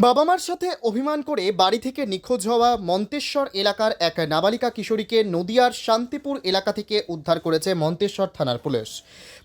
বাবা মার সাথে অভিমান করে বাড়ি থেকে নিখোঁজ হওয়া মন্তেশ্বর এলাকার এক নাবালিকা কিশোরীকে নদিয়ার শান্তিপুর এলাকা থেকে উদ্ধার করেছে মন্তেশ্বর থানার পুলিশ।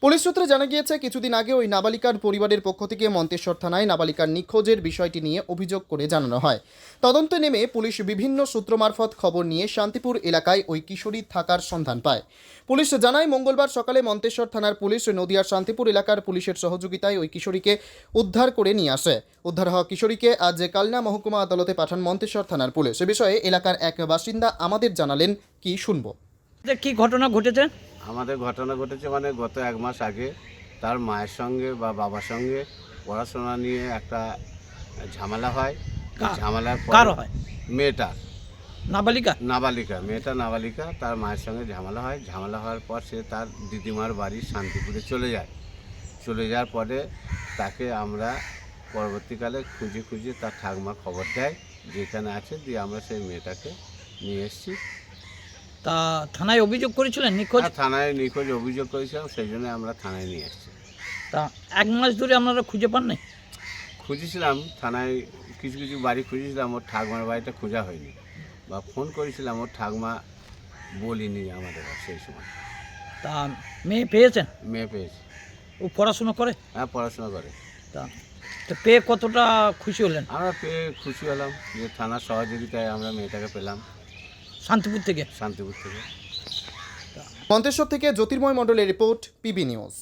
পুলিশ সূত্রে জানা গিয়েছে, কিছুদিন আগে ওই নাবালিকার পরিবারের পক্ষ থেকে মন্তেশ্বর থানায় নাবালিকার নিখোঁজের বিষয়টি নিয়ে অভিযোগ করে জানানো হয়। তদন্তে নেমে পুলিশ বিভিন্ন সূত্র মারফত খবর নিয়ে শান্তিপুর এলাকায় ওই কিশোরী থাকার সন্ধান পায়। পুলিশ জানায়, মঙ্গলবার সকালে মন্তেশ্বর থানার পুলিশ নদিয়ার শান্তিপুর এলাকার পুলিশের সহযোগিতায় ওই কিশোরীকে উদ্ধার করে নিয়ে আসে। উদ্ধার হওয়া কিশোরীকে আজ কালনা মহকুমা আদালতে পাঠান মন্তেশ্বর থানার পুলিশ। এ বিষয়ে এলাকার এক বাসিন্দা আমাদের জানালেন, কি শুনবো। কি ঘটনা ঘটেছে? আমাদের ঘটনা ঘটেছে মানে গত 1 মাস আগে তার মায়ের সঙ্গে বা বাবার সঙ্গে পড়াশোনা নিয়ে একটা ঝামেলা হয়। ঝামেলার পর কার হয়? মেয়েটা নাবালিকা তার মায়ের সঙ্গে ঝামেলা হয়। ঝামেলা হওয়ার পর সে তার দিদিমার বাড়ি শান্তিপুরে চলে যাওয়ার পরে তাকে আমরা পরবর্তীকালে খুঁজে তার ঠাকুমা খবর দেয় যেখানে আছে, দিয়ে আমরা সেই মেয়েটাকে নিয়ে এসেছি। তা থানায় অভিযোগ করেছিলেন নিখোঁজ? থানায় নিখোঁজ অভিযোগ করেছিলাম, সেই জন্য আমরা থানায় নিয়ে এসেছি। তা 1 মাস ধরে আপনারা খুঁজে পান নাই? খুঁজেছিলাম থানায়, কিছু বাড়ি খুঁজেছিলাম, ওর ঠাকুমার বাড়িটা খোঁজা হয়নি, বা ফোন করেছিলাম, ওর ঠাকুমা বলিনি আমাদের সেই সময়। তা মেয়ে পেয়েছেন? মেয়ে পেয়েছি। ও পড়াশোনা করে? হ্যাঁ, পড়াশোনা করে। তা পেয়ে কতটা খুশি হলেন? আমরা পেয়ে খুশি হলাম যে থানার সহযোগিতায় আমরা মেয়েটাকে পেলাম শান্তিপুর থেকে। শান্তিপুর থেকে। মন্তেশ্বর থেকে জ্যোতির্ময় মণ্ডলের রিপোর্ট, পিবি নিউজ।